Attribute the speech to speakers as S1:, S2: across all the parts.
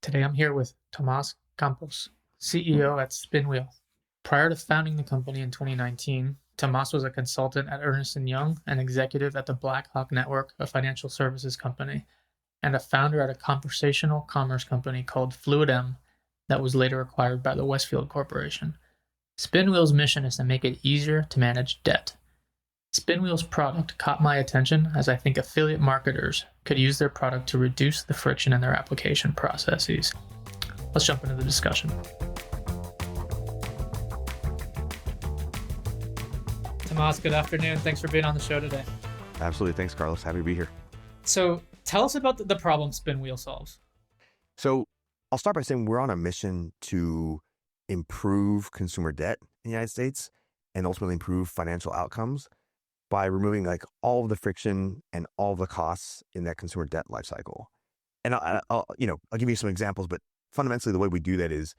S1: Today I'm here with Tomas Campos, CEO at Spinwheel. Prior to founding the company in 2019, Tomas was a consultant at Ernst & Young, an executive at the Blackhawk Network, a financial services company, and a founder at a conversational commerce company called FluidM that was later acquired by the Westfield Corporation. Spinwheel's mission is to make it easier to manage debt. Spinwheel's product caught my attention as I think affiliate marketers could use their product to reduce the friction in their application processes. Let's jump into the discussion. Tomas, good afternoon. Thanks for being on the show today.
S2: Absolutely. Thanks, Carlos. Happy to be here.
S1: So tell us about the problem Spinwheel solves.
S2: So I'll start by saying we're on a mission to improve consumer debt in the United States and ultimately improve financial outcomes by removing all of the friction and all of the costs in that consumer debt lifecycle. And I'll give you some examples, but fundamentally the way we do that is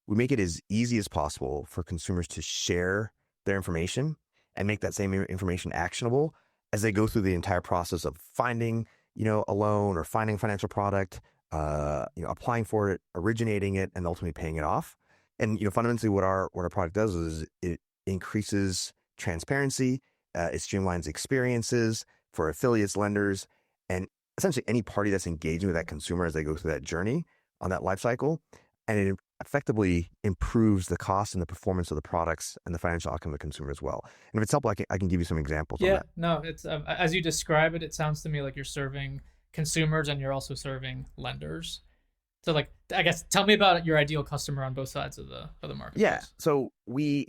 S2: we make it as easy as possible for consumers to share their information and make that same information actionable as they go through the entire process of finding, a loan or finding a financial product, applying for it, originating it, and ultimately paying it off. And, fundamentally what our product does is it increases transparency. It streamlines experiences for affiliates, lenders, and essentially any party that's engaging with that consumer as they go through that journey on that life cycle. And it effectively improves the cost and the performance of the products and the financial outcome of the consumer as well. And if it's helpful, I can give you some examples on that.
S1: No, it's as you describe it, it sounds to me like you're serving consumers and you're also serving lenders. So I guess tell me about your ideal customer on both sides of the marketplace.
S2: Yeah. So we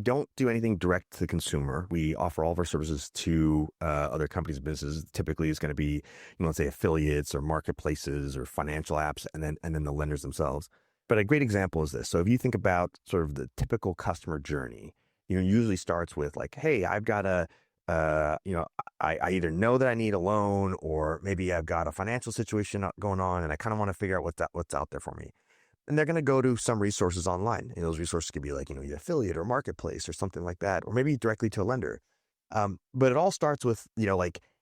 S2: don't do anything direct to the consumer. We offer all of our services to other companies and businesses. Typically it's going to be, let's say affiliates or marketplaces or financial apps and then the lenders themselves. But a great example is this. So if you think about sort of the typical customer journey, usually starts with hey, I've got I either know that I need a loan or maybe I've got a financial situation going on and I kind of want to figure out what's out there for me. And they're going to go to some resources online. And those resources could be either affiliate or marketplace or something like that, or maybe directly to a lender. But it all starts with,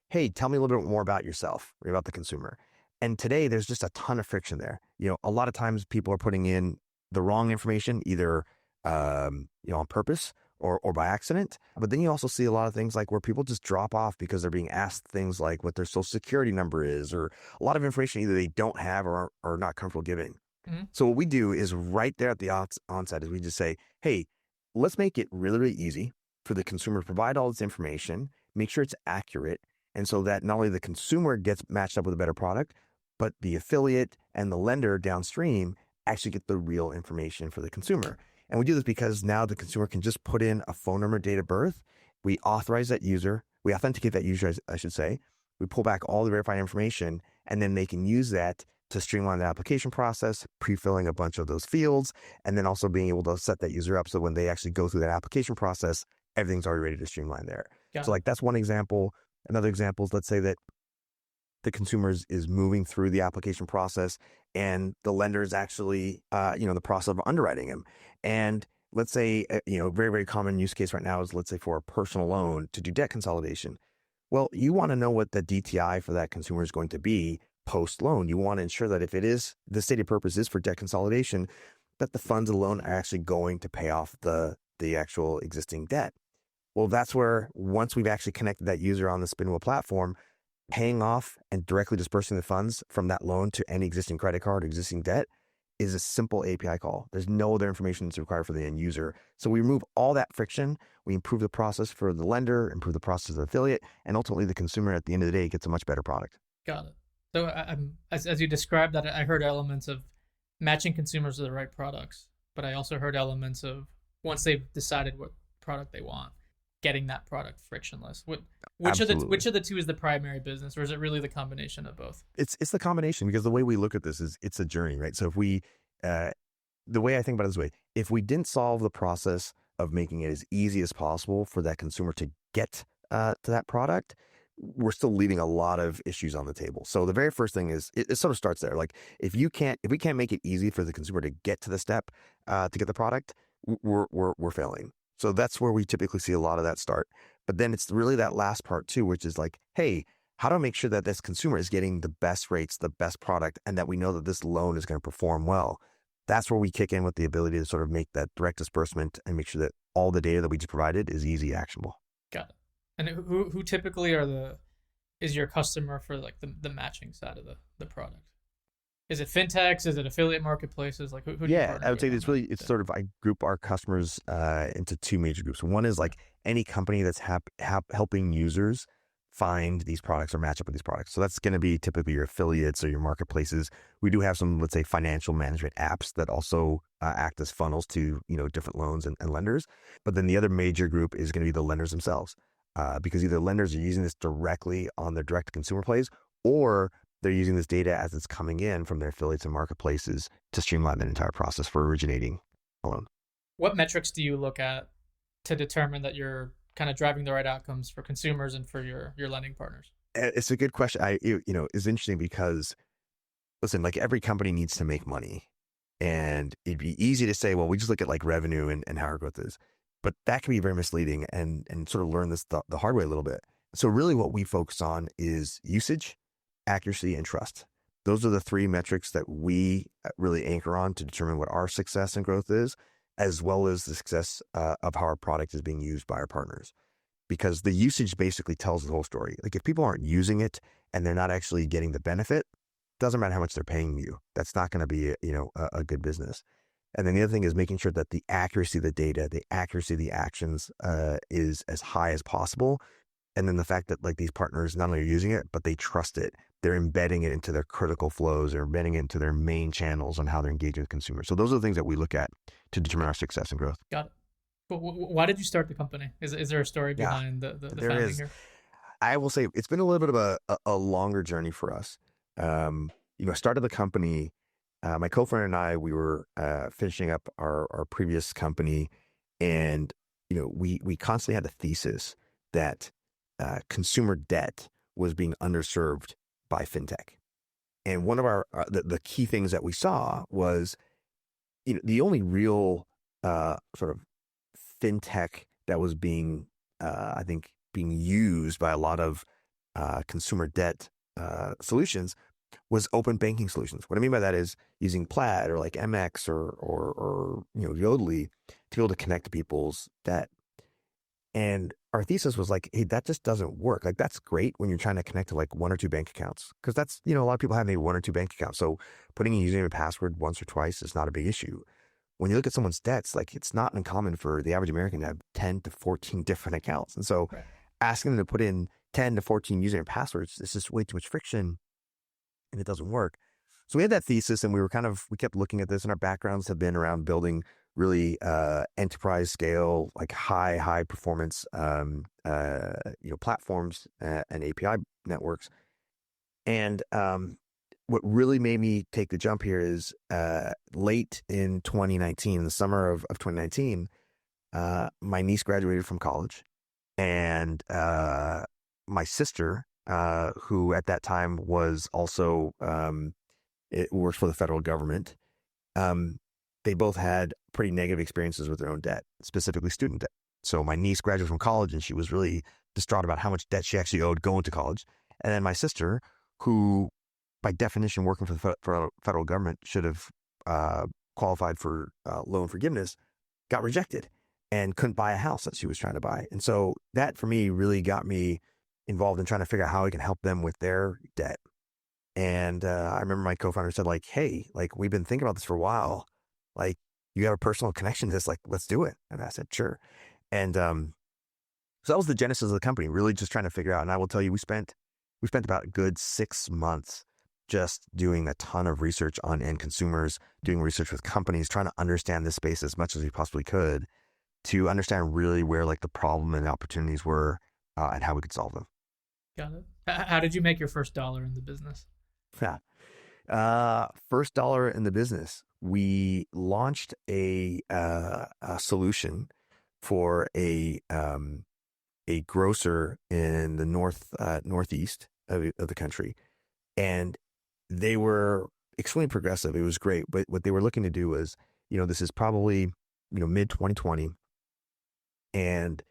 S2: hey, tell me a little bit more about yourself or about the consumer. And today there's just a ton of friction there. A lot of times people are putting in the wrong information, either, on purpose or by accident. But then you also see a lot of things where people just drop off because they're being asked things like what their social security number is, or a lot of information either they don't have or are not comfortable giving. Mm-hmm. So what we do is right there at the onset is we just say, hey, let's make it really, really easy for the consumer to provide all this information, make sure it's accurate. And so that not only the consumer gets matched up with a better product, but the affiliate and the lender downstream actually get the real information for the consumer. And we do this because now the consumer can just put in a phone number, date of birth. We authorize that user. We authenticate that user, I should say. We pull back all the verified information, and then they can use that to streamline the application process, pre-filling a bunch of those fields, and then also being able to set that user up so when they actually go through that application process, everything's already ready to streamline there. So that's one example. Another example is, let's say that the consumer is moving through the application process and the lender is actually, in the process of underwriting him. And let's say, very, very common use case right now is, let's say for a personal loan to do debt consolidation. Well, you want to know what the DTI for that consumer is going to be post loan. You want to ensure that if it is, the stated purpose is for debt consolidation, that the funds of the loan are actually going to pay off the actual existing debt. Well, that's where once we've actually connected that user on the Spinwheel platform, paying off and directly dispersing the funds from that loan to any existing credit card or existing debt is a simple API call. There's no other information that's required for the end user. So we remove all that friction. We improve the process for the lender, improve the process of the affiliate, and ultimately the consumer at the end of the day gets a much better product.
S1: Got it. So as you described that, I heard elements of matching consumers with the right products, but I also heard elements of once they've decided what product they want, getting that product frictionless. Which of the two is the primary business, or is it really the combination of both?
S2: It's the combination, because the way we look at this is it's a journey, right? So if we, the way I think about it is this way, if we didn't solve the process of making it as easy as possible for that consumer to get to that product, we're still leaving a lot of issues on the table. So the very first thing is it sort of starts there. If we can't make it easy for the consumer to get to the step to get the product, we're failing. So that's where we typically see a lot of that start. But then it's really that last part too, which is hey, how do I make sure that this consumer is getting the best rates, the best product, and that we know that this loan is going to perform well? That's where we kick in with the ability to sort of make that direct disbursement and make sure that all the data that we just provided is easy actionable.
S1: Got it. And who typically are the is your customer for like the matching side of the product? Is it fintechs? Is it affiliate marketplaces? Like who do you
S2: Yeah, I
S1: partner
S2: would
S1: with
S2: say
S1: on
S2: it's
S1: that
S2: really, it's
S1: side?
S2: sort of, I group our customers into two major groups. One is
S1: Yeah.
S2: like any company that's helping users find these products or match up with these products. So that's going to be typically your affiliates or your marketplaces. We do have some, let's say, financial management apps that also act as funnels to, different loans and lenders. But then the other major group is going to be the lenders themselves, because either lenders are using this directly on their direct to consumer plays, or they're using this data as it's coming in from their affiliates and marketplaces to streamline that entire process for originating a loan.
S1: What metrics do you look at to determine that you're kind of driving the right outcomes for consumers and for your lending partners?
S2: It's a good question. It's interesting because, listen, like every company needs to make money, and it'd be easy to say, well, we just look at like revenue and how our growth is, but that can be very misleading, and sort of learn this the hard way a little bit. So really what we focus on is usage, accuracy, and trust. Those are the three metrics that we really anchor on to determine what our success and growth is, as well as the success of how our product is being used by our partners. Because the usage basically tells the whole story. Like if people aren't using it and they're not actually getting the benefit, doesn't matter how much they're paying you. That's not going to be, a good business. And then the other thing is making sure that the accuracy of the data, the accuracy of the actions is as high as possible. And then the fact that like these partners not only are using it, but they trust it. They're embedding it into their critical flows. They're embedding it into their main channels on how they're engaging with consumers. So those are the things that we look at to determine our success and growth.
S1: Got it. But why did you start the company? Is there a story
S2: Yeah,
S1: behind the
S2: there
S1: founding
S2: is.
S1: here?
S2: I will say it's been a little bit of a longer journey for us. I started the company. My co-founder and I, we were finishing up our previous company, and we constantly had a thesis that consumer debt was being underserved by fintech. And one of our the key things that we saw was, the only real sort of fintech that was being, I think, being used by a lot of consumer debt solutions was open banking solutions. What I mean by that is using Plaid or like MX or Yodlee to be able to connect to people's debt. And our thesis was like, hey, that just doesn't work. Like that's great when you're trying to connect to like one or two bank accounts, because that's, a lot of people have maybe one or two bank accounts. So putting a username and password once or twice is not a big issue. When you look at someone's debts, like it's not uncommon for the average American to have 10 to 14 different accounts. And so
S1: Right.
S2: asking them to put in 10 to 14 username and passwords is just way too much friction, and it doesn't work. So we had that thesis, and we kept looking at this, and our backgrounds have been around building really enterprise scale, like high performance, platforms and API networks. And what really made me take the jump here is late in 2019, in the summer of 2019, my niece graduated from college, and my sister, who at that time was also it works for the federal government. They both had pretty negative experiences with their own debt, specifically student debt. So my niece graduated from college, and she was really distraught about how much debt she actually owed going to college. And then my sister, who by definition working for the federal government should have qualified for loan forgiveness, got rejected and couldn't buy a house that she was trying to buy. And so that for me really got me involved in trying to figure out how I can help them with their debt. And I remember my co-founder said like, hey, like we've been thinking about this for a while. Like you have a personal connection to this, like let's do it. And I said, sure. And so that was the genesis of the company, really just trying to figure out. And I will tell you, we spent about a good 6 months just doing a ton of research on end consumers, doing research with companies, trying to understand this space as much as we possibly could to understand really where like the problem and opportunities were and how we could solve them.
S1: Got it. How did you make your first dollar in the business?
S2: Yeah. First dollar in the business, we launched a solution for a grocer in the northeast of the country, and they were extremely progressive. It was great, but what they were looking to do was, this is probably mid 2020, and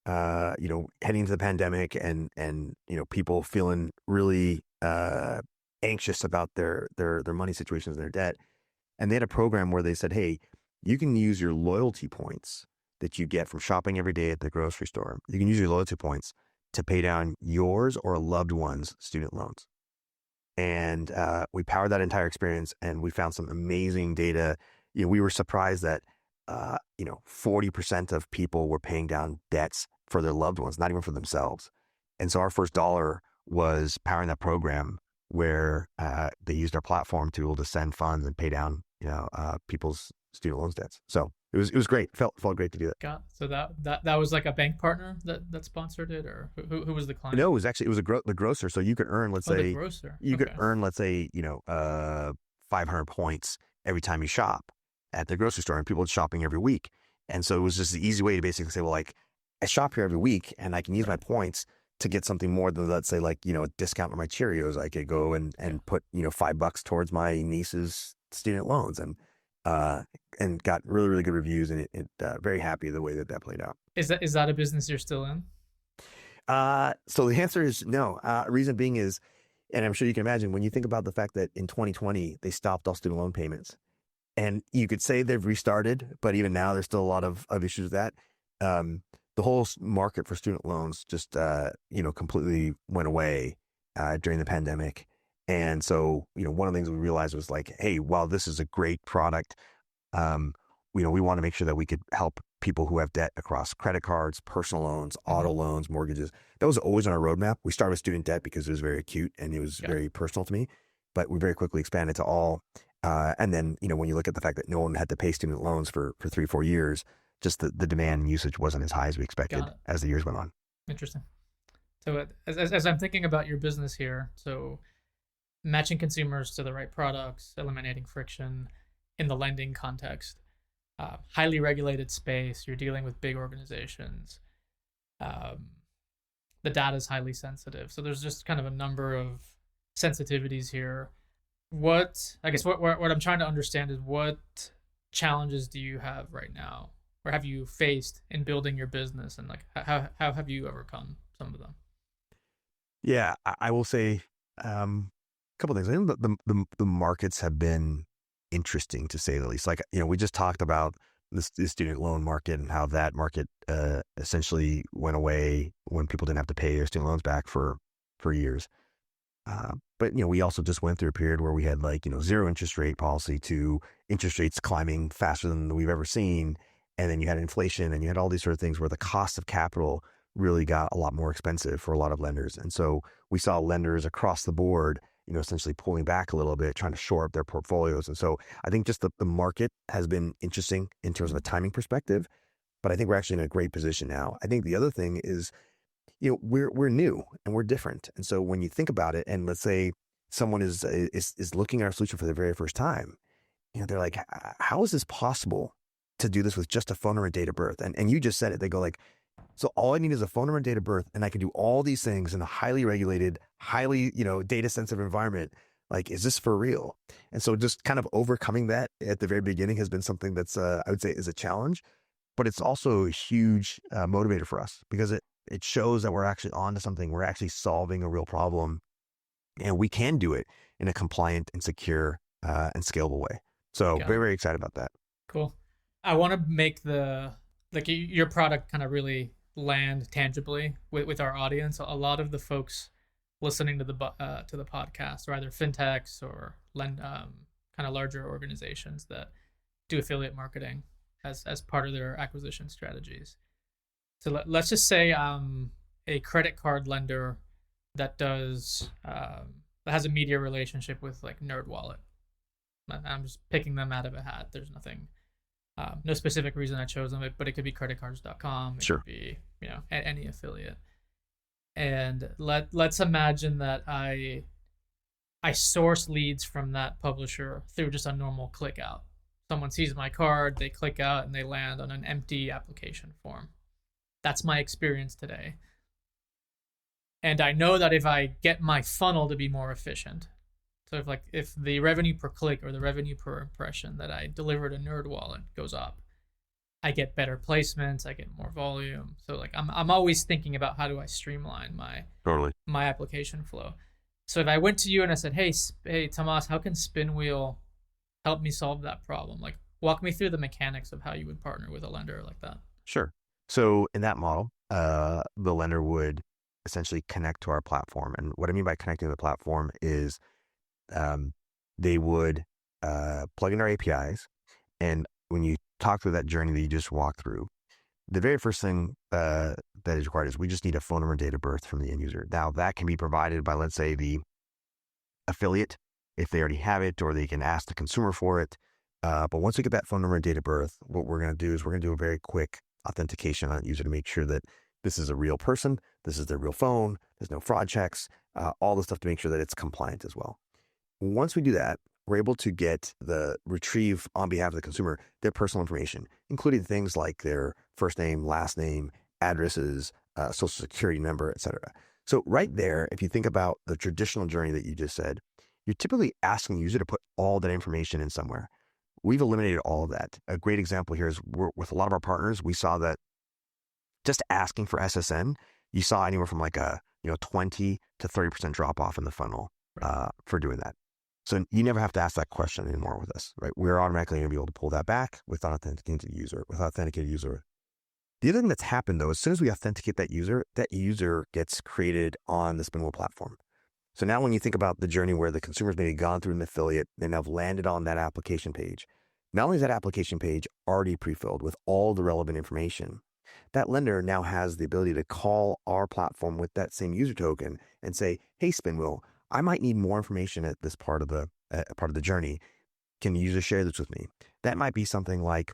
S2: heading into the pandemic and people feeling really anxious about their money situations and their debt. And they had a program where they said, hey, you can use your loyalty points that you get from shopping every day at the grocery store. You can use your loyalty points to pay down yours or a loved one's student loans. And we powered that entire experience, and we found some amazing data. We were surprised that 40% of people were paying down debts for their loved ones, not even for themselves. And so our first dollar was powering that program where they used our platform to be able to send funds and pay down people's student loans debts. So it was great. Felt great to do that.
S1: So that was like a bank partner that sponsored it, or who was the client?
S2: No, it was the grocer. So you could earn, let's say,
S1: the grocer.
S2: could earn, let's say, 500 points every time you shop at the grocery store, and people are shopping every week. And so it was just the easy way to basically say, well, like, I shop here every week and I can use my points to get something more than, let's say, like, a discount on my Cheerios. I could go and put, $5 towards my niece's student loans, and got really, really good reviews, and it very happy the way that played out.
S1: Is that a business you're still in?
S2: So the answer is no. Reason being is, and I'm sure you can imagine, when you think about the fact that in 2020, they stopped all student loan payments, and you could say they've restarted, but even now there's still a lot of issues with that. The whole market for student loans just, completely went away during the pandemic. And so, one of the things we realized was like, hey, while this is a great product, we want to make sure that we could help people who have debt across credit cards, personal loans, auto loans, mortgages. That was always on our roadmap. We started with student debt because it was very acute and it was very personal to me, but we very quickly expanded to all. And then, when you look at the fact that no one had to pay student loans for 3-4 years, just the demand and usage wasn't as high as we expected as the years went on.
S1: Interesting. So as I'm thinking about your business here, so matching consumers to the right products, eliminating friction in the lending context, highly regulated space, you're dealing with big organizations, the data is highly sensitive. So there's just kind of a number of sensitivities here. What I'm trying to understand is, what challenges do you have right now, or have you faced in building your business, and like how have you overcome some of them?
S2: Yeah, I will say a couple of things. I think the markets have been interesting, to say the least. Like, we just talked about the student loan market and how that market essentially went away when people didn't have to pay their student loans back for years. But we also just went through a period where we had zero interest rate policy to interest rates climbing faster than we've ever seen. And then you had inflation, and you had all these sort of things where the cost of capital really got a lot more expensive for a lot of lenders. And so we saw lenders across the board, essentially pulling back a little bit, trying to shore up their portfolios. And so I think just the market has been interesting in terms of a timing perspective, but I think we're actually in a great position now. I think the other thing is, we're new and we're different. And so when you think about it, and let's say someone is looking at our solution for the very first time, they're like, how is this possible to do this with just a phone number and date of birth? And you just said it. They go like, so all I need is a phone number and date of birth, and I can do all these things in a highly regulated, highly, data sensitive environment. Like, is this for real? And so just kind of overcoming that at the very beginning has been something that's, I would say, is a challenge, but it's also a huge motivator for us, because it shows that we're actually onto something. We're actually solving a real problem, and we can do it in a compliant and secure and scalable way. So very, very excited about that.
S1: Cool. I want to make your product kind of really land tangibly with our audience. A lot of the folks listening to the podcast are either fintechs or kind of larger organizations that do affiliate marketing as part of their acquisition strategies. So let's just say a credit card lender that has a media relationship with like NerdWallet. I'm just picking them out of a hat. There's nothing, no specific reason I chose them, but it could be creditcards.com. It
S2: Sure.
S1: could be, any affiliate. And let's imagine that I source leads from that publisher through just a normal click out. Someone sees my card, they click out, and they land on an empty application form. That's my experience today. And I know that if I get my funnel to be more efficient, so if the revenue per click or the revenue per impression that I deliver to NerdWallet goes up, I get better placements, I get more volume. So like I'm always thinking about how do I streamline
S2: Totally.
S1: my application flow. So if I went to you and I said, hey Tomas, how can Spinwheel help me solve that problem? Like walk me through the mechanics of how you would partner with a lender like that.
S2: Sure. So in that model, the lender would essentially connect to our platform. And what I mean by connecting to the platform is they would plug in our APIs. And when you talk through that journey that you just walked through, the very first thing that is required is we just need a phone number and date of birth from the end user. Now, that can be provided by, let's say, the affiliate, if they already have it, or they can ask the consumer for it. But once we get that phone number and date of birth, what we're going to do is we're going to do a very quick authentication on that user to make sure that this is a real person, this is their real phone, there's no fraud checks, all the stuff to make sure that it's compliant as well. Once we do that, we're able to retrieve on behalf of the consumer their personal information, including things like their first name, last name, addresses, social security number, etc. So right there, if you think about the traditional journey that you just said, you're typically asking the user to put all that information in somewhere. We've eliminated all of that. A great example here is with a lot of our partners, we saw that just asking for SSN, you saw anywhere from like a 20 to 30% drop off in the funnel for doing that. So you never have to ask that question anymore with us, right? We're automatically going to be able to pull that back with an authenticated user. The other thing that's happened though, as soon as we authenticate that user gets created on the Spinwheel platform. So now when you think about the journey where the consumer's maybe gone through an affiliate, they now have landed on that application page. Not only is that application page already pre-filled with all the relevant information, that lender now has the ability to call our platform with that same user token and say, hey, Spinwheel, I might need more information at this part of the journey. Can the user share this with me? That might be something like,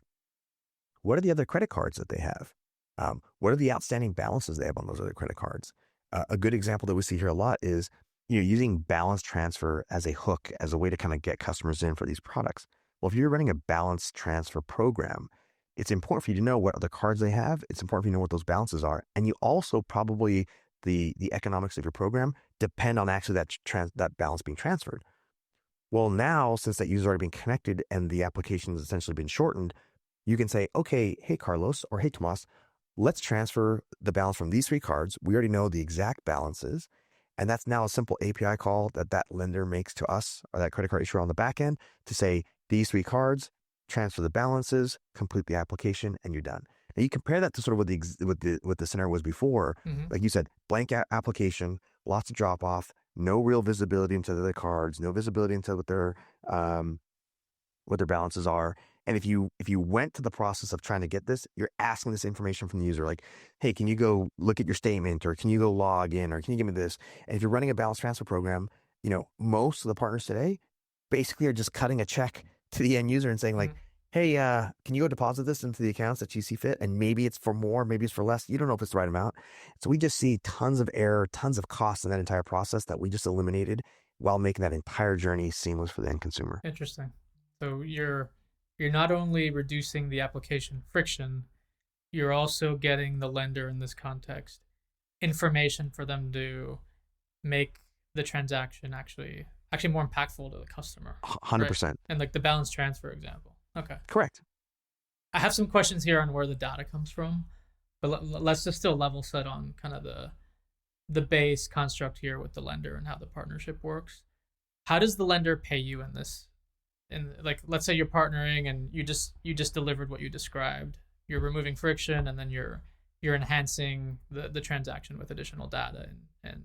S2: what are the other credit cards that they have? What are the outstanding balances they have on those other credit cards? A good example that we see here a lot is using balance transfer as a hook, as a way to kind of get customers in for these products. Well, if you're running a balance transfer program, it's important for you to know what other cards they have. It's important for you to know what those balances are. And you also probably, the economics of your program depend on actually that balance being transferred. Well, now, since that user's already been connected and the application has essentially been shortened, you can say, okay, hey, Carlos, or hey, Tomas, let's transfer the balance from these three cards. We already know the exact balances. And that's now a simple API call that lender makes to us, or that credit card issuer on the back end, to say, these three cards, transfer the balances, complete the application, and you're done. Now you compare that to sort of what the scenario was before.
S1: Mm-hmm.
S2: Like you said, blank application, lots of drop off, no real visibility into the cards, no visibility into what their balances are. And if you went to the process of trying to get this, you're asking this information from the user, like, hey, can you go look at your statement, or can you go log in, or can you give me this? And if you're running a balance transfer program, most of the partners today basically are just cutting a check to the end user and saying like, hey, can you go deposit this into the accounts that you see fit? And maybe it's for more, maybe it's for less. You don't know if it's the right amount. So we just see tons of error, tons of costs in that entire process that we just eliminated while making that entire journey seamless for the end consumer.
S1: Interesting. So you're not only reducing the application friction, you're also getting the lender in this context information for them to make the transaction actually more impactful to the customer.
S2: 100%.
S1: Right? And like the balance transfer example. Okay.
S2: Correct.
S1: I have some questions here on where the data comes from, but let's just still level set on kind of the base construct here with the lender and how the partnership works. How does the lender pay you in this? And like, let's say you're partnering and you just delivered what you described. You're removing friction, and then you're enhancing the transaction with additional data and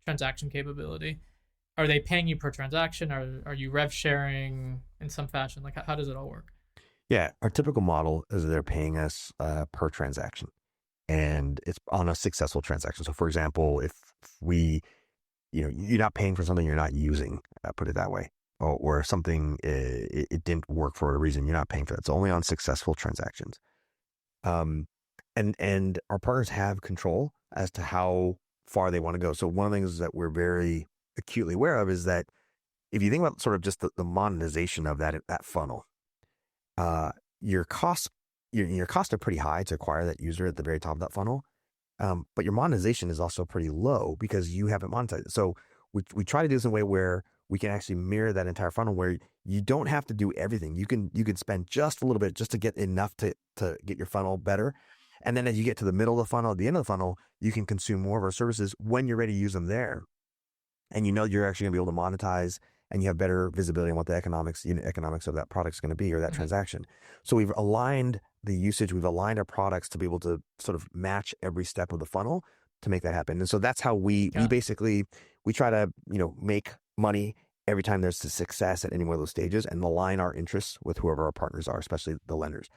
S1: transaction capability. Are they paying you per transaction? Are you rev sharing in some fashion? Like, how does it all work?
S2: Yeah, our typical model is they're paying us per transaction, and it's on a successful transaction. So, for example, if we, you're not paying for something you're not using, put it that way, or something it didn't work for a reason, you're not paying for that. It's only on successful transactions. And our partners have control as to how far they want to go. So one of the things that we're very acutely aware of is that if you think about sort of just the monetization of that funnel, your costs are pretty high to acquire that user at the very top of that funnel. But your monetization is also pretty low because you haven't monetized it. So we try to do this in a way where we can actually mirror that entire funnel where you don't have to do everything. You can spend just a little bit just to get enough to get your funnel better. And then as you get to the middle of the funnel, at the end of the funnel, you can consume more of our services when you're ready to use them there. And you're actually going to be able to monetize, and you have better visibility on what the unit economics of that product is going to be, or that transaction. So we've aligned the usage, we've aligned our products to be able to sort of match every step of the funnel to make that happen. And so that's how we basically, we try to, make money every time there's a success at any one of those stages, and align our interests with whoever our partners are, especially the lenders.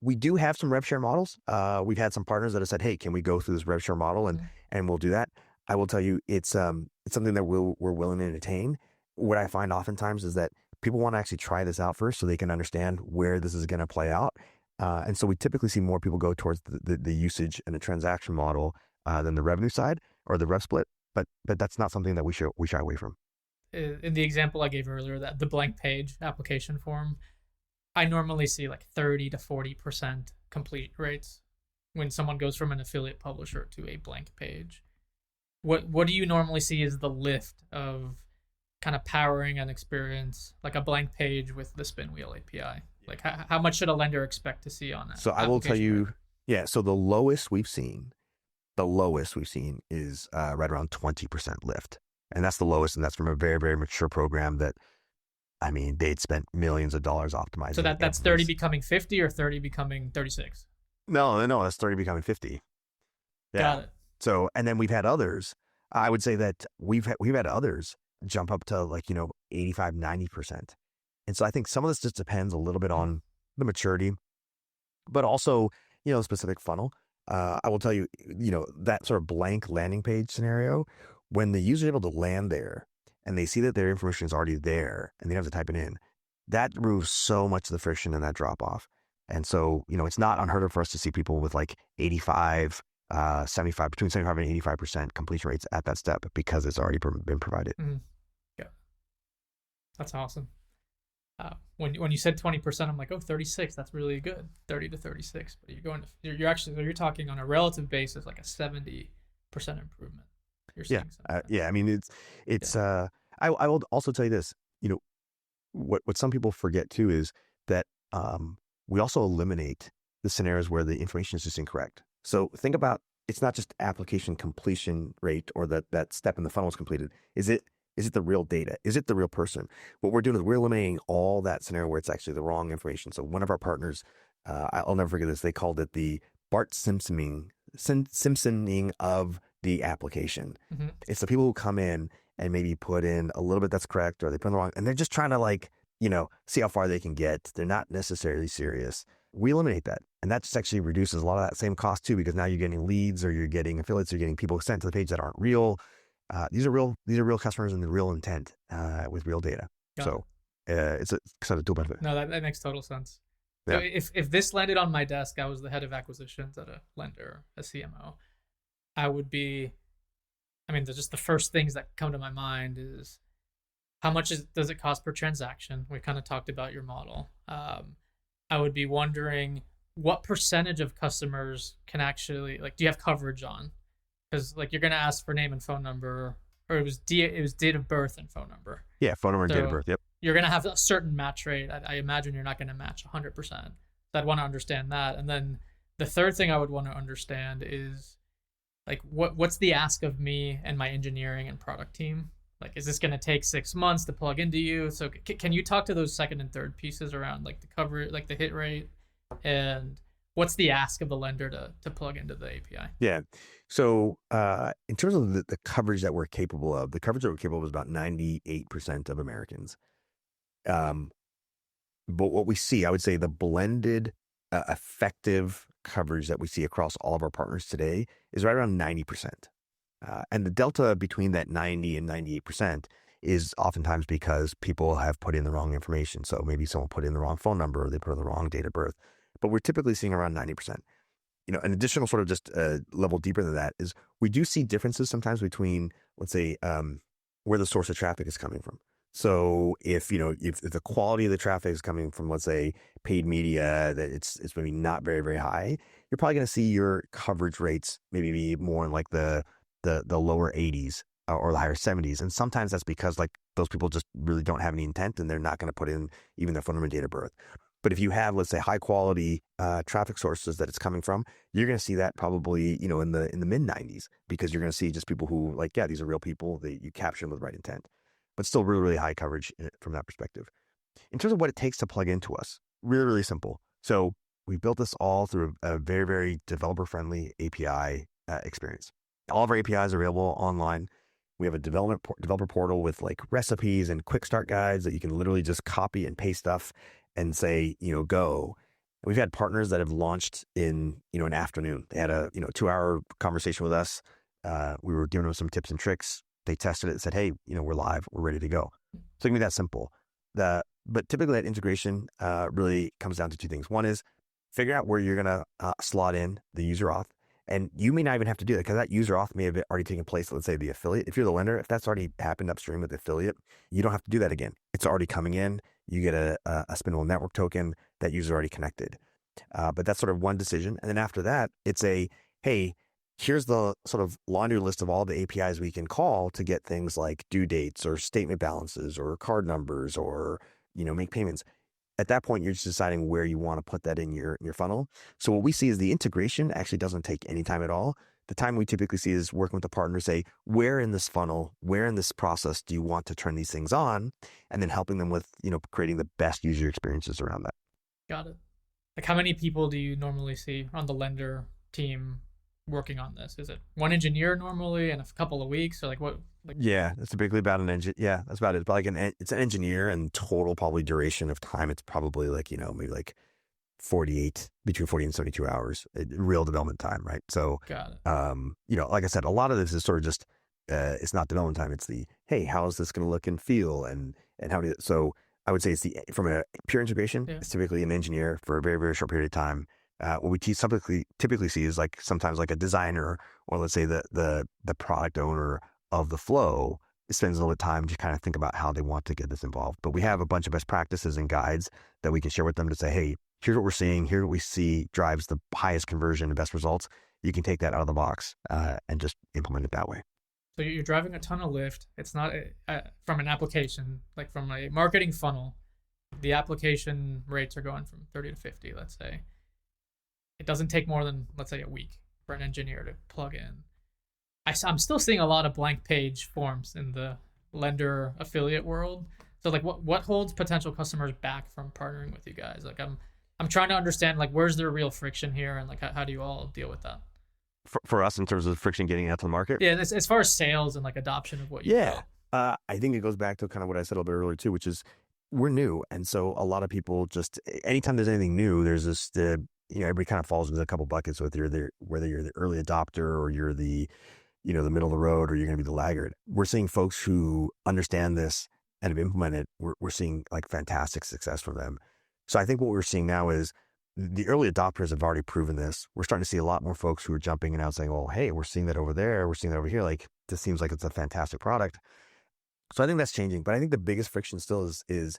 S2: We do have some rev share models. We've had some partners that have said, hey, can we go through this rev share model, and we'll do that. I will tell you, it's something that we're willing to entertain. What I find oftentimes is that people want to actually try this out first so they can understand where this is going to play out. And so we typically see more people go towards the usage and the transaction model than the revenue side or the rev split. But that's not something that we shy away from.
S1: In the example I gave earlier, that the blank page application form, I normally see like 30 to 40% complete rates when someone goes from an affiliate publisher to a blank page. What do you normally see as the lift of kind of powering an experience like a blank page with the Spinwheel API? Like how much should a lender expect to see on that?
S2: So I will tell you, so the lowest we've seen is right around 20% lift. And that's the lowest, and that's from a very, very mature program that, I mean, they'd spent millions of dollars optimizing.
S1: So that's 30 becoming 50 or 30 becoming 36?
S2: No, that's 30 becoming 50. Yeah.
S1: Got it.
S2: So, and then we've had others. I would say that we've had others jump up to 85, 90%. And so I think some of this just depends a little bit on the maturity, but also, specific funnel. I will tell you, that sort of blank landing page scenario, when the user is able to land there and they see that their information is already there and they have to type it in, that removes so much of the friction and that drop off. And so, it's not unheard of for us to see people with 85, 75, between 75 and 85% completion rates at that step because it's already been provided.
S1: Mm-hmm. Yeah. That's awesome. When you said 20%, I'm like, 36, that's really good. 30 to 36, but you're talking on a relative basis, like a 70% improvement. You're seeing something.
S2: I mean, it's I will also tell you this, what some people forget too is that we also eliminate the scenarios where the information is just incorrect. So think about, it's not just application completion rate or that step in the funnel is completed. Is it the real data? Is it the real person? What we're doing is we're eliminating all that scenario where it's actually the wrong information. So one of our partners, I'll never forget this, they called it the Bart Simpsoning of the application. Mm-hmm. It's the people who come in and maybe put in a little bit that's correct, or they put in the wrong, and they're just trying to see how far they can get. They're not necessarily serious. We eliminate that. And that just actually reduces a lot of that same cost too, because now you're getting leads, or you're getting affiliates, or you're getting people sent to the page that aren't real. These are real customers and the real intent with real data. So it's a sort of dual benefit.
S1: No, that makes total sense. Yeah. So if this landed on my desk, I was the head of acquisitions at a lender, a CMO, I would be, just the first things that come to my mind is how much does it cost per transaction? We kind of talked about your model. I would be wondering what percentage of customers can actually, do you have coverage on? Because you're going to ask for name and phone number, or it was date of birth and phone number.
S2: Yeah, phone number and date of birth. Yep.
S1: You're going to have a certain match rate. I imagine you're not going to match 100%. So I'd want to understand that. And then the third thing I would want to understand is what's the ask of me and my engineering and product team? Is this going to take 6 months to plug into you? So can you talk to those second and third pieces around the cover, the hit rate, and what's the ask of the lender to plug into the API?
S2: Yeah. So in terms of the coverage that we're capable of, is about 98% of Americans. But what we see, I would say the blended effective coverage that we see across all of our partners today is right around 90%. And the delta between that 90 and 98% is oftentimes because people have put in the wrong information. So maybe someone put in the wrong phone number, or they put in the wrong date of birth. But we're typically seeing around 90%. An additional sort of just level deeper than that is we do see differences sometimes between, let's say, where the source of traffic is coming from. So if the quality of the traffic is coming from, let's say, paid media, that it's maybe not very, very high, you're probably going to see your coverage rates maybe be more in the lower 80s or the higher 70s. And sometimes that's because like those people just really don't have any intent and they're not going to put in even their phone number and date of birth. But if you have, let's say, high quality traffic sources that it's coming from, you're going to see that probably, you know, in the mid 90s, because you're going to see just people who like, yeah, these are real people. You capture them with the right intent, but still really, really high coverage from that perspective. In terms of what it takes to plug into us, really, really simple. So we built this all through a very, very developer friendly API experience. All of our APIs are available online. We have a developer portal with like recipes and quick start guides that you can literally just copy and paste stuff and say, you know, go. And we've had partners that have launched in, you know, an afternoon. They had a, you know, 2-hour conversation with us. We were giving them some tips and tricks. They tested it and said, hey, you know, we're live, we're ready to go. So it can be that simple. But typically that integration really comes down to two things. One is figure out where you're going to slot in the user auth. And you may not even have to do that because that user auth may have already taken place. Let's say the affiliate, if you're the lender, if that's already happened upstream with the affiliate, you don't have to do that again. It's already coming in. You get a Spinwheel network token, that user already connected. But that's sort of one decision. And then after that, it's hey, here's the sort of laundry list of all the APIs we can call to get things like due dates or statement balances or card numbers or, you know, make payments. At that point, you're just deciding where you want to put that in your funnel. So what we see is the integration actually doesn't take any time at all. The time we typically see is working with the partner, say, where in this funnel, where in this process do you want to turn these things on? And then helping them with, you know, creating the best user experiences around that.
S1: Got it. Like, how many people do you normally see on the lender team working on this? Is it one engineer normally in a couple of weeks, or like what? Like,
S2: yeah, it's typically about an engine. Yeah, that's about it. It's like it's an engineer, and total probably duration of time, it's probably like, you know, maybe like between 40 and 72 hours, real development time, right? So,
S1: got it.
S2: you know, like I said, a lot of this is sort of just, it's not development time. It's hey, how is this going to look and feel, and how do you, so I would say it's from a pure integration,
S1: Yeah.
S2: it's typically an engineer for a very, very short period of time. What we typically see is like sometimes like a designer, or let's say the product owner of the flow spends a little bit of time to kind of think about how they want to get this involved. But we have a bunch of best practices and guides that we can share with them to say, hey, here's what we're seeing. Here's what we see drives the highest conversion and best results. You can take that out of the box and just implement it that way.
S1: So you're driving a ton of lift. It's not from an application, like from a marketing funnel. The application rates are going from 30 to 50, let's say. It doesn't take more than, let's say, a week for an engineer to plug in. I'm still seeing a lot of blank page forms in the lender affiliate world. So like, what holds potential customers back from partnering with you guys? Like, I'm trying to understand, like, where's the real friction here, and like how do you all deal with that?
S2: For us, in terms of friction getting out to the market?
S1: Yeah, as far as sales and like adoption of what you
S2: built. I think it goes back to kind of what I said a little bit earlier too, which is we're new. And so a lot of people just, anytime there's anything new, there's this, you know, everybody kind of falls into a couple buckets, whether you're the early adopter or you're the, you know, the middle of the road, or you're going to be the laggard. We're seeing folks who understand this and have implemented, we're seeing like fantastic success from them. So I think what we're seeing now is the early adopters have already proven this. We're starting to see a lot more folks who are jumping in and out saying, well, hey, we're seeing that over there. We're seeing that over here. Like, this seems like it's a fantastic product. So I think that's changing. But I think the biggest friction still is,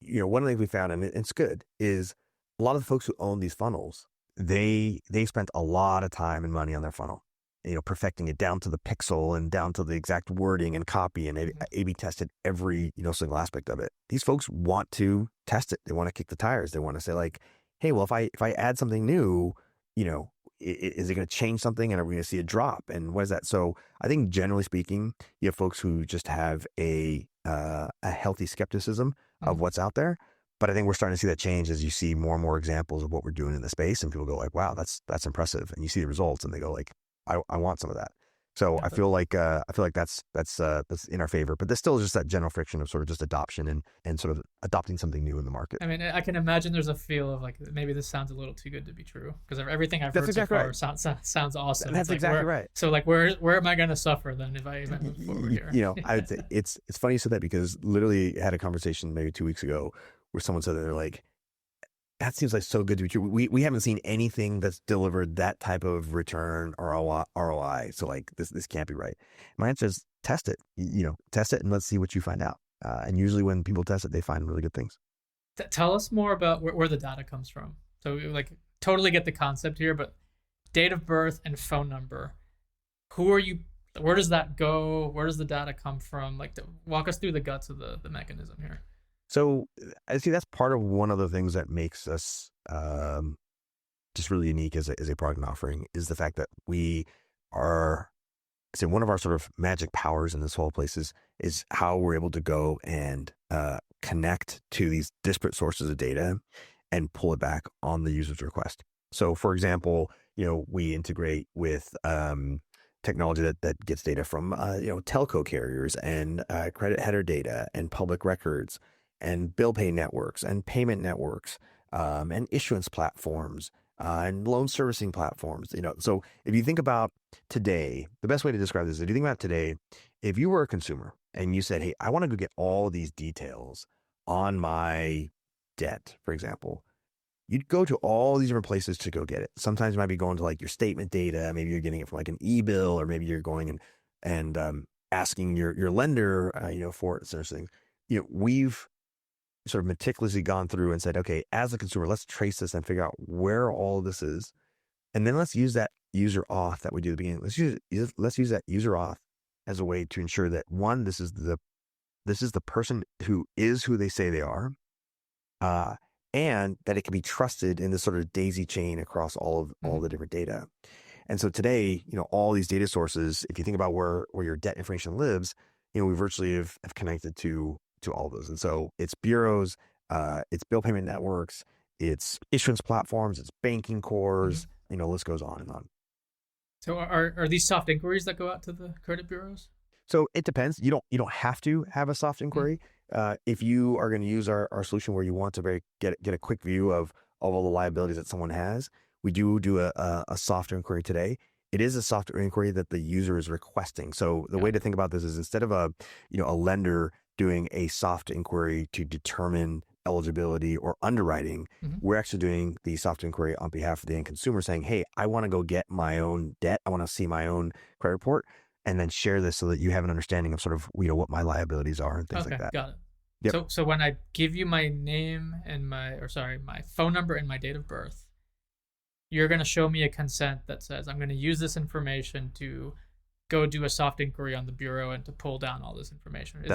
S2: you know, one of the things we found, and it's good, is a lot of the folks who own these funnels, they spent a lot of time and money on their funnel, you know, perfecting it down to the pixel and down to the exact wording and copy, and A/B tested every, you know, single aspect of it. These folks want to test it. They want to kick the tires. They want to say like, hey, well, if I add something new, you know, is it going to change something, and are we going to see a drop? And what is that? So I think generally speaking, you have folks who just have a healthy skepticism of what's out there. But I think we're starting to see that change as you see more and more examples of what we're doing in the space, and people go like, wow, that's impressive. And you see the results, and they go like, I want some of that. So I feel like that's in our favor, but there's still just that general friction of sort of just adoption and sort of adopting something new in the market.
S1: I mean, I can imagine there's a feel of like, maybe this sounds a little too good to be true, because everything I've heard
S2: exactly
S1: so far sounds awesome.
S2: That's exactly right.
S1: So like, where am I going to suffer then if I move forward here?
S2: You know, I would say it's funny you said that, because literally had a conversation maybe 2 weeks ago where someone said that they're like, that seems like so good to be true. We haven't seen anything that's delivered that type of return or ROI. So like this can't be right. My answer is test it. You know, test it and let's see what you find out. And usually when people test it, they find really good things.
S1: Tell us more about where the data comes from. So like, totally get the concept here, but date of birth and phone number. Who are you Where does that go? Where does the data come from? Like, walk us through the guts of the mechanism here.
S2: So I see that's part of one of the things that makes us just really unique as a product and offering is the fact that we are, so one of our sort of magic powers in this whole place is how we're able to go and connect to these disparate sources of data and pull it back on the user's request. So for example, we integrate with technology that gets data from telco carriers and credit header data and public records and bill pay networks and payment networks and issuance platforms and loan servicing platforms. So if you think about today, the best way to describe this is if you think about today, if you were a consumer and you said, hey, I want to go get all these details on my debt, for example, you'd go to all these different places to go get it. Sometimes you might be going to like your statement data. Maybe you're getting it from like an e-bill, or maybe you're going and asking your lender, for it, such things. We've sort of meticulously gone through and said, okay, as a consumer, let's trace this and figure out where all of this is. And then let's use that user auth that we do at the beginning. Let's use that user auth as a way to ensure that one, this is the person who is who they say they are, and that it can be trusted in this sort of daisy chain across all the different data. And so today, all these data sources, if you think about where your debt information lives, we virtually have connected to all of those. And so it's bureaus, it's bill payment networks, it's issuance platforms, it's banking cores, the list goes on and on.
S1: So are these soft inquiries that go out to the credit bureaus?
S2: So it depends. You don't have to have a soft inquiry. If you are going to use our solution where you want to get a quick view of all the liabilities that someone has, we do a soft inquiry today. It is a soft inquiry that the user is requesting. So the way to think about this is instead of a lender doing a soft inquiry to determine eligibility or underwriting, we're actually doing the soft inquiry on behalf of the end consumer saying, hey, I want to go get my own debt. I want to see my own credit report and then share this so that you have an understanding of sort of, what my liabilities are and things like that.
S1: Got it.
S2: Yep.
S1: So when I give you my name and my phone number and my date of birth, you're going to show me a consent that says I'm going to use this information to go do a soft inquiry on the bureau and to pull down all this information. Is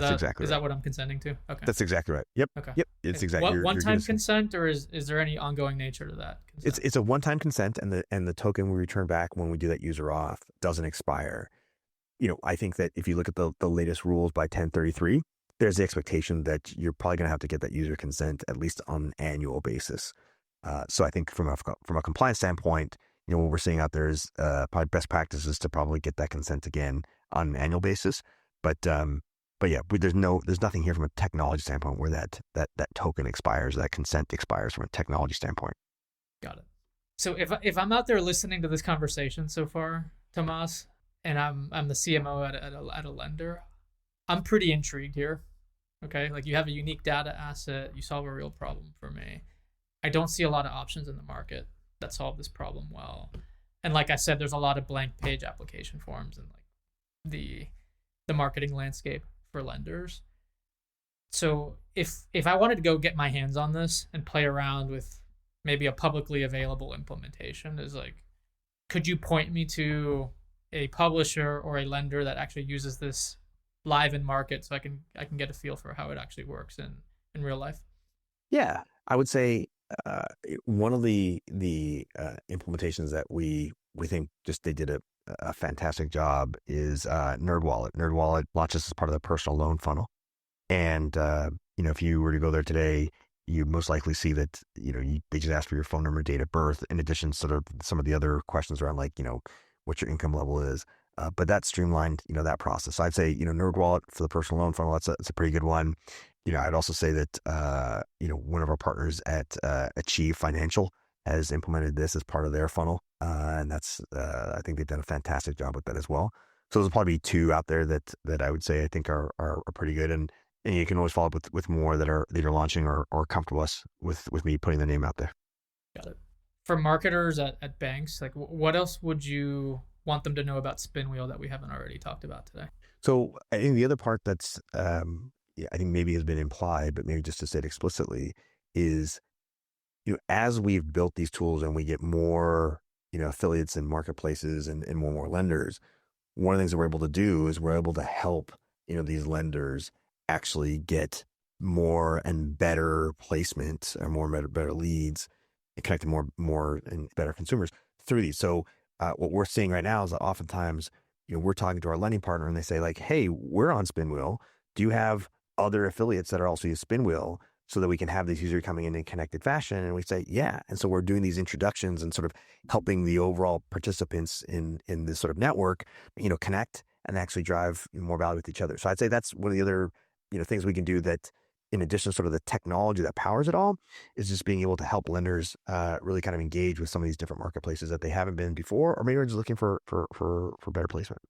S1: that what I'm consenting to? Okay.
S2: That's exactly right. Yep.
S1: Okay.
S2: Yep. It's exactly
S1: one-time consent, or is there any ongoing nature to that consent?
S2: It's a one-time consent, and the token we return back when we do that user auth doesn't expire. I think that if you look at the latest rules by 1033, there's the expectation that you're probably going to have to get that user consent at least on an annual basis. So I think from a compliance standpoint, what we're seeing out there is probably best practices to probably get that consent again on an annual basis. But yeah, there's nothing here from a technology standpoint where that token expires, that consent expires from a technology standpoint.
S1: Got it. So if I'm out there listening to this conversation so far, Tomas, and I'm the CMO at a lender, I'm pretty intrigued here. Okay, like you have a unique data asset, you solve a real problem for me. I don't see a lot of options in the market that solve this problem well. And like I said, there's a lot of blank page application forms and like the marketing landscape for lenders. So if I wanted to go get my hands on this and play around with maybe a publicly available implementation, is like, could you point me to a publisher or a lender that actually uses this live in market so I can get a feel for how it actually works in real life?
S2: Yeah, I would say one of the implementations that we think just they did a fantastic job is NerdWallet. NerdWallet launches as part of the personal loan funnel, and if you were to go there today, you most likely see that they just ask for your phone number, date of birth, in addition to sort of some of the other questions around like what your income level is. But that streamlined that process. So I'd say NerdWallet for the personal loan funnel, that's a pretty good one. I'd also say that one of our partners at Achieve Financial has implemented this as part of their funnel, and that's I think they've done a fantastic job with that as well. So there's probably two out there that I would say I think are pretty good, and you can always follow up with more that are either launching or comfortable with me putting the name out there.
S1: Got it. For marketers at banks, like what else would you want them to know about Spinwheel that we haven't already talked about today?
S2: So I think the other part that's I think maybe has been implied, but maybe just to say it explicitly, is as we've built these tools and we get more affiliates and marketplaces and more lenders, one of the things that we're able to do is we're able to help, these lenders actually get more and better placement or more better leads and connecting more and better consumers through these. So what we're seeing right now is that oftentimes, we're talking to our lending partner and they say like, hey, we're on Spinwheel. Do you have other affiliates that are also use Spinwheel so that we can have these users coming in connected fashion? And we say, yeah. And so we're doing these introductions and sort of helping the overall participants in this sort of network, connect and actually drive more value with each other. So I'd say that's one of the other, things we can do that in addition to sort of the technology that powers it all is just being able to help lenders really kind of engage with some of these different marketplaces that they haven't been before, or maybe we're just looking for better placement.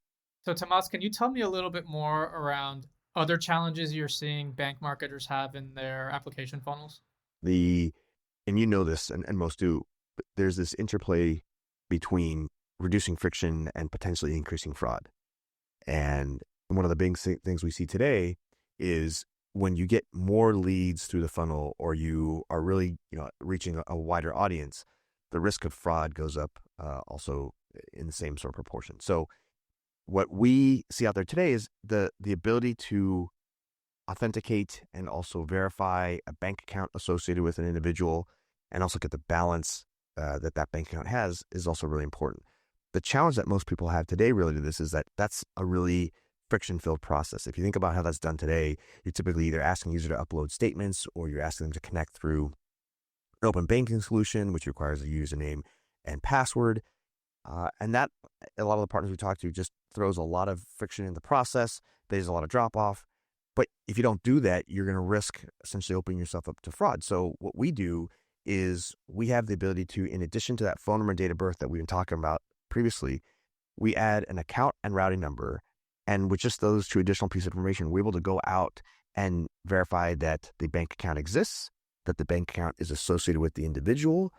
S1: So, Tomas, can you tell me a little bit more around other challenges you're seeing bank marketers have in their application funnels?
S2: And this, and most do, but there's this interplay between reducing friction and potentially increasing fraud. And one of the big things we see today is when you get more leads through the funnel, or you are really, reaching a wider audience, the risk of fraud goes up also in the same sort of proportion. So what we see out there today is the ability to authenticate and also verify a bank account associated with an individual, and also get the balance that bank account has, is also really important. The challenge that most people have today related to this is that that's a really friction-filled process. If you think about how that's done today, you're typically either asking a user to upload statements, or you're asking them to connect through an open banking solution, which requires a username and password. And that, a lot of the partners we talk to, just throws a lot of friction in the process. There's a lot of drop-off. But if you don't do that, you're going to risk essentially opening yourself up to fraud. So what we do is we have the ability to, in addition to that phone number and date of birth that we've been talking about previously, we add an account and routing number. And with just those two additional pieces of information, we're able to go out and verify that the bank account exists, that the bank account is associated with the individual,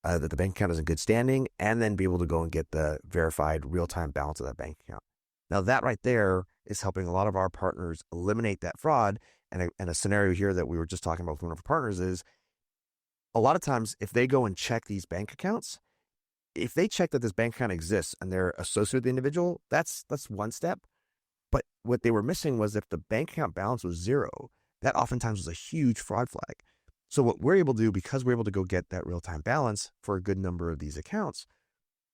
S2: that the bank account is in good standing, and then be able to go and get the verified real-time balance of that bank account. Now that right there is helping a lot of our partners eliminate that fraud. And a scenario here that we were just talking about with one of our partners is, a lot of times if they go and check these bank accounts, if they check that this bank account exists and they're associated with the individual, that's one step. But what they were missing was, if the bank account balance was zero, that oftentimes was a huge fraud flag. So what we're able to do, because we're able to go get that real-time balance for a good number of these accounts,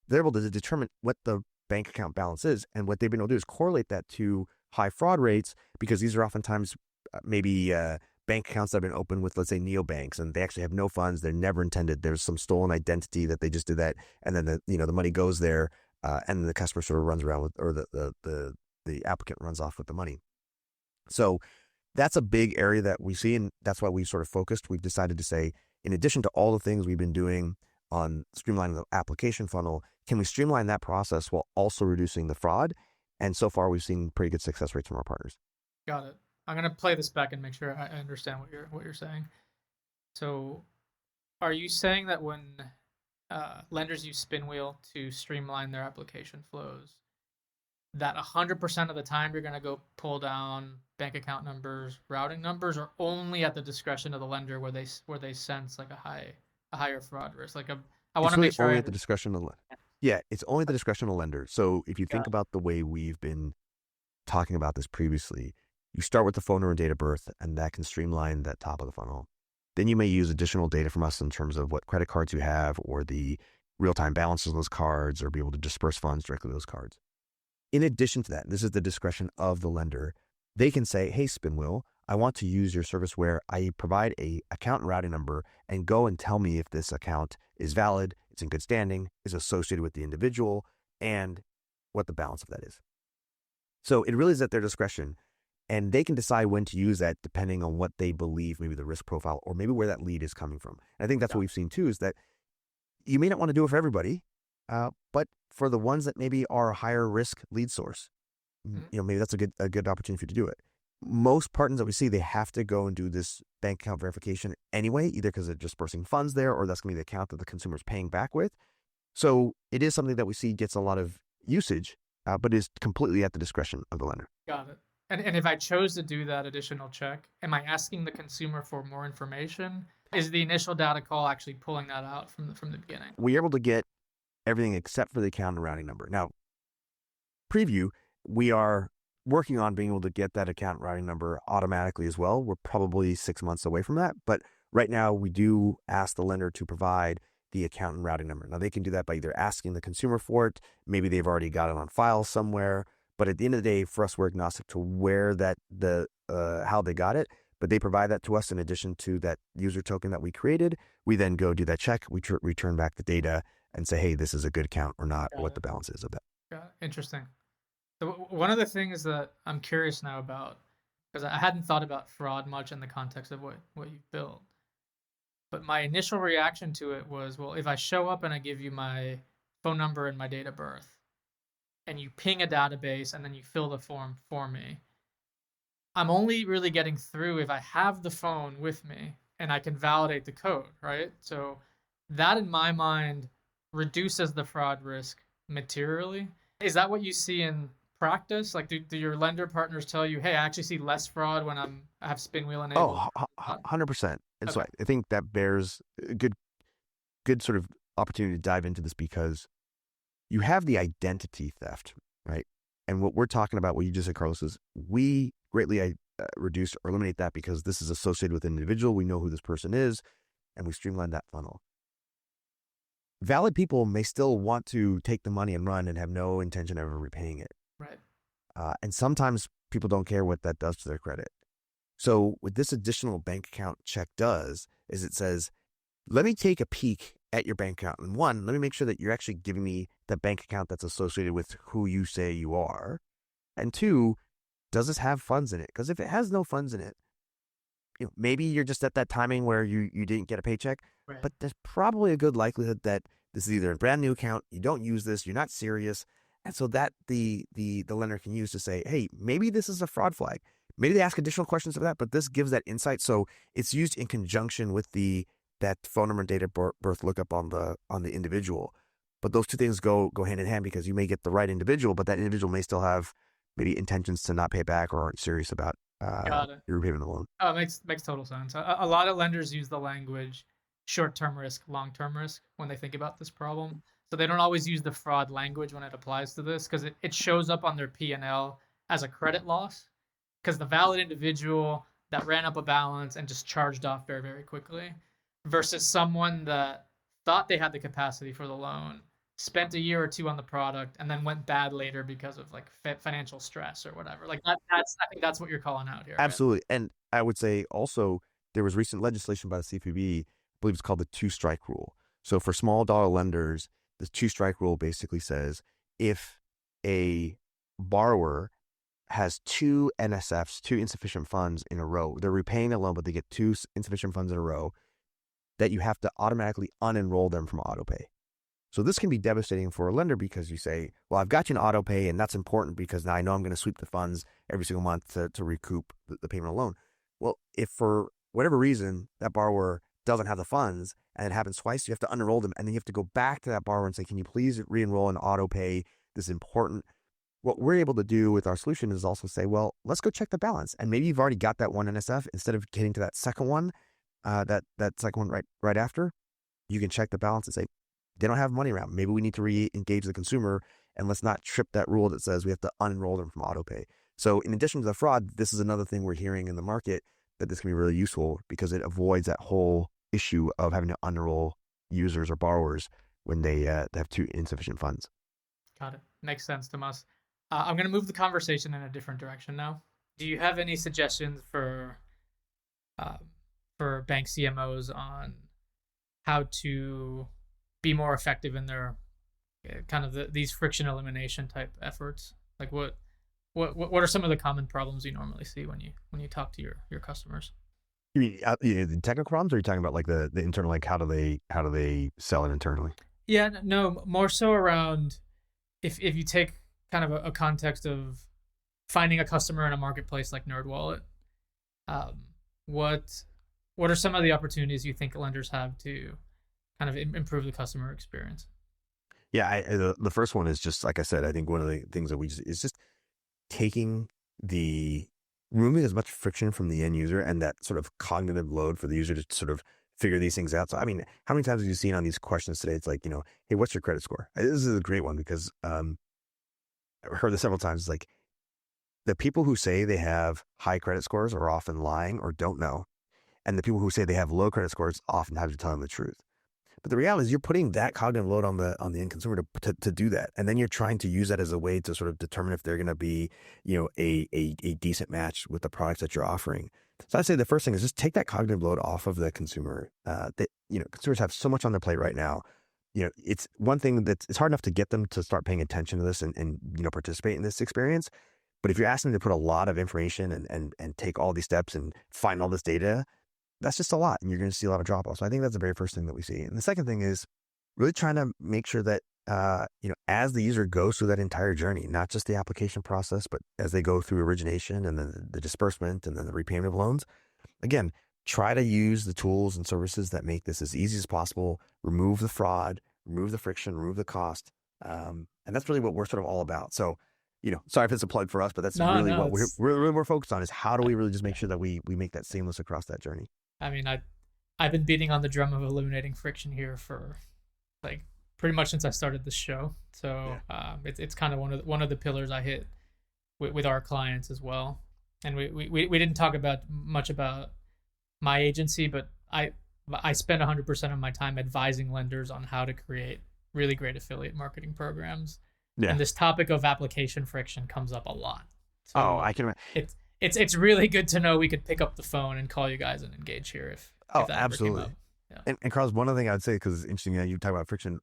S2: they're able to determine what the bank account balance is. And what they've been able to do is correlate that to high fraud rates, because these are oftentimes maybe bank accounts that have been opened with, let's say, neobanks, and they actually have no funds. They're never intended. There's some stolen identity that they just did that. And then the money goes there, and the customer sort of runs around with, or the applicant runs off with the money. So that's a big area that we see, and that's why we sort of focused. We've decided to say, in addition to all the things we've been doing on streamlining the application funnel, can we streamline that process while also reducing the fraud? And so far, we've seen pretty good success rates from our partners.
S1: Got it. I'm gonna play this back and make sure I understand what you're saying. So, are you saying that when lenders use Spinwheel to streamline their application flows, that 100% of the time you're gonna go pull down bank account numbers, routing numbers, or only at the discretion of the lender where they sense like a higher fraud risk? Like I want to make sure
S2: only at the discretion of the lender. Yeah, it's only at the discretion of the lender. So if you think about the way we've been talking about this previously, you start with the phone number and date of birth, and that can streamline that top of the funnel. Then you may use additional data from us in terms of what credit cards you have, or the real-time balances of those cards, or be able to disperse funds directly to those cards. In addition to that, this is the discretion of the lender. They can say, hey, Spinwheel, I want to use your service where I provide a account and routing number, and go and tell me if this account is valid, it's in good standing, is associated with the individual, and what the balance of that is. So it really is at their discretion, and they can decide when to use that depending on what they believe maybe the risk profile, or maybe where that lead is coming from. And I think that's what we've seen too, is that you may not want to do it for everybody, but for the ones that maybe are a higher risk lead source, maybe that's a good opportunity for you to do it. Most partners that we see, they have to go and do this bank account verification anyway, either because they're dispersing funds there, or that's going to be the account that the consumer is paying back with. So it is something that we see gets a lot of usage, but is completely at the discretion of the lender.
S1: Got it. And if I chose to do that additional check, am I asking the consumer for more information? Is the initial data call actually pulling that out from the beginning?
S2: We're able to get everything except for the account and routing number. Now, preview, we are working on being able to get that account routing number automatically as well. We're probably 6 months away from that, but right now we do ask the lender to provide the account and routing number. Now they can do that by either asking the consumer for it, maybe they've already got it on file somewhere. But at the end of the day, for us, we're agnostic to where how they got it. But they provide that to us in addition to that user token that we created. We then go do that check. We return back the data and say, hey, this is a good account or not, or what the balance is of that.
S1: Yeah, interesting. So one of the things that I'm curious now about, because I hadn't thought about fraud much in the context of what you've built, but my initial reaction to it was, well, if I show up and I give you my phone number and my date of birth, and you ping a database and then you fill the form for me, I'm only really getting through if I have the phone with me and I can validate the code, right? So that in my mind reduces the fraud risk materially. Is that what you see in practice? Like, do your lender partners tell you, hey, I actually see less fraud when I have Spinwheel enabled?
S2: Oh, 100%. And so
S1: Okay.
S2: I think that bears a good sort of opportunity to dive into this because you have the identity theft, right? And what we're talking about, what you just said, Carlos, is we greatly reduce or eliminate that because this is associated with an individual. We know who this person is, and we streamline that funnel. Valid people may still want to take the money and run and have no intention of ever repaying it.
S1: Right.
S2: And sometimes people don't care what that does to their credit. So what this additional bank account check does is it says, let me take a peek at your bank account. And one, let me make sure that you're actually giving me the bank account that's associated with who you say you are. And two, does this have funds in it? Because if it has no funds in it, maybe you're just at that timing where you didn't get a paycheck,
S1: Right.
S2: but there's probably a good likelihood that this is either a brand new account, you don't use this, you're not serious. And so that the lender can use to say, hey, maybe this is a fraud flag. Maybe they ask additional questions of that, but this gives that insight. So it's used in conjunction with that phone number and date of birth lookup on the individual. But those two things go hand in hand because you may get the right individual, but that individual may still have maybe intentions to not pay back or aren't serious about
S1: Got it.
S2: your repayment of the loan.
S1: Oh, it makes total sense. A lot of lenders use the language short-term risk, long-term risk when they think about this problem. So they don't always use the fraud language when it applies to this because it shows up on their P&L as a credit loss because the valid individual that ran up a balance and just charged off very, very quickly versus someone that thought they had the capacity for the loan, spent a year or two on the product, and then went bad later because of like financial stress or whatever. Like that's I think that's what you're calling out here, right?
S2: Absolutely. And I would say also there was recent legislation by the CFPB, I believe it's called the two-strike rule. So for small dollar lenders, the two-strike rule basically says if a borrower has two NSFs, two insufficient funds in a row, they're repaying a loan, but they get two insufficient funds in a row, that you have to automatically unenroll them from autopay. So this can be devastating for a lender because you say, well, I've got you in autopay and that's important because now I know I'm going to sweep the funds every single month to recoup the payment of loan. Well, if for whatever reason that borrower doesn't have the funds and it happens twice, you have to unenroll them and then you have to go back to that borrower and say, can you please re-enroll in autopay? This is important. What we're able to do with our solution is also say, well, let's go check the balance. And maybe you've already got that one NSF. Instead of getting to that second one, that second one right after, you can check the balance and say, they don't have money around. Maybe we need to re-engage the consumer and let's not trip that rule that says we have to unenroll them from autopay. So in addition to the fraud, this is another thing we're hearing in the market that this can be really useful because it avoids that whole issue of having to unenroll users or borrowers when they have two insufficient funds.
S1: Got it. Makes sense, Tomas. I'm going to move the conversation in a different direction now. Do you have any suggestions uh, for bank CMOs on how to be more effective in their kind of these friction elimination type efforts? Like what are some of the common problems you normally see when you talk to your customers?
S2: You mean the technical problems, or are you talking about like the internal, like how do they sell it internally?
S1: Yeah, no, more so around if you take kind of a context of finding a customer in a marketplace like NerdWallet, um, what what are some of the opportunities you think lenders have to kind of improve the customer experience?
S2: Yeah, the first one is just like I said. I think one of the things that is just taking removing as much friction from the end user and that sort of cognitive load for the user to sort of figure these things out. So, I mean, how many times have you seen on these questions today? It's like, hey, what's your credit score? This is a great one because I've heard this several times. It's like the people who say they have high credit scores are often lying or don't know. And the people who say they have low credit scores often have to tell them the truth. But the reality is you're putting that cognitive load on the end consumer to do that. And then you're trying to use that as a way to sort of determine if they're going to be, a decent match with the products that you're offering. So I'd say the first thing is just take that cognitive load off of the consumer. Consumers have so much on their plate right now. It's one thing that it's hard enough to get them to start paying attention to this and participate in this experience. But if you're asking them to put a lot of information and take all these steps and find all this data, that's just a lot, and you're going to see a lot of drop off. So I think that's the very first thing that we see. And the second thing is really trying to make sure that, as the user goes through that entire journey, not just the application process, but as they go through origination and then the disbursement and then the repayment of loans, again, try to use the tools and services that make this as easy as possible, remove the fraud, remove the friction, remove the cost. And that's really what we're sort of all about. So, sorry if it's a plug for us, but that's what we're focused on is how do we really just make sure that we make that seamless across that journey.
S1: I mean, I've been beating on the drum of eliminating friction here for like pretty much since I started this show. So it's kind of one of the pillars I hit with our clients as well. And we didn't talk much about my agency, but I spend 100% of my time advising lenders on how to create really great affiliate marketing programs. Yeah. And this topic of application friction comes up a lot. So
S2: I can.
S1: It's really good to know we could pick up the phone and call you guys and engage here if that
S2: absolutely.
S1: Ever came up. Yeah.
S2: And Carlos, one other thing I would say, because it's interesting, you talk about friction.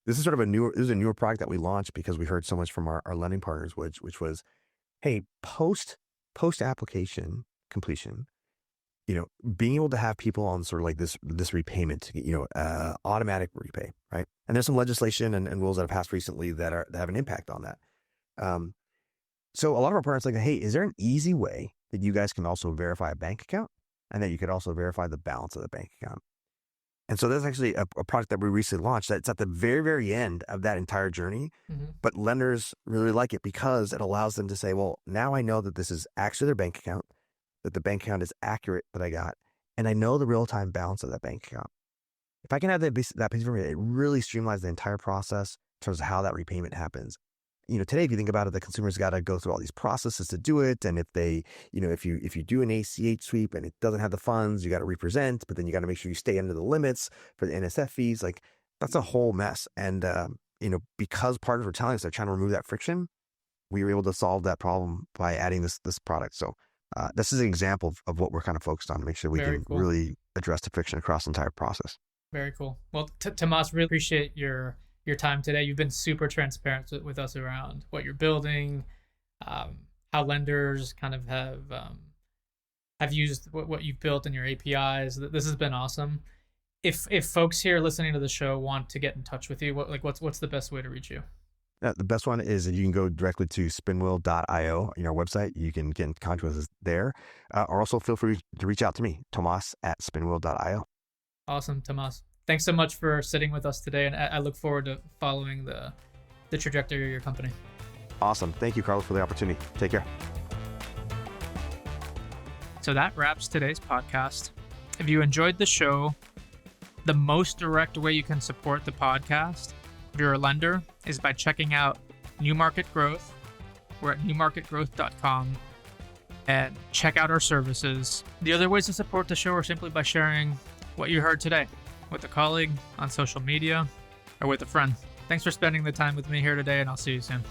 S2: This is sort of a newer product that we launched because we heard so much from our lending partners, which was, hey, post application completion, being able to have people on sort of like this repayment, automatic repay, right? And there's some legislation and rules that have passed recently that have an impact on that. So a lot of our partners are like, hey, is there an easy way that you guys can also verify a bank account and that you could also verify the balance of the bank account? And so there's actually a product that we recently launched that's at the very, very end of that entire journey. Mm-hmm. But lenders really like it because it allows them to say, well, now I know that this is actually their bank account, that the bank account is accurate that I got, and I know the real-time balance of that bank account. If I can have that piece of information, it really streamlines the entire process in terms of how that repayment happens. Today, if you think about it, the consumer's got to go through all these processes to do it. And if they, if you do an ACH sweep and it doesn't have the funds, you got to represent, but then you got to make sure you stay under the limits for the NSF fees. Like that's a whole mess. And, because partners were telling us they're trying to remove that friction, we were able to solve that problem by adding this product. So this is an example of what we're kind of focused on to make sure we can really address the friction across the entire process.
S1: Very cool. Well, Tomas, really appreciate your time today. You've been super transparent with us around what you're building, how lenders kind of have used what you've built in your APIs. This has been awesome. If folks here listening to the show want to get in touch with you, what's the best way to reach you?
S2: The best one is that you can go directly to spinwheel.io on our website. You can get in contact with us there, or also feel free to reach out to me, Tomas at spinwheel.io.
S1: Awesome, Tomas. Thanks so much for sitting with us today, and I look forward to following the trajectory of your company.
S2: Awesome. Thank you, Carlos, for the opportunity. Take care.
S1: So that wraps today's podcast. If you enjoyed the show, the most direct way you can support the podcast, if you're a lender, is by checking out New Market Growth. We're at newmarketgrowth.com, and check out our services. The other ways to support the show are simply by sharing what you heard today with a colleague on social media or with a friend. Thanks for spending the time with me here today, and I'll see you soon.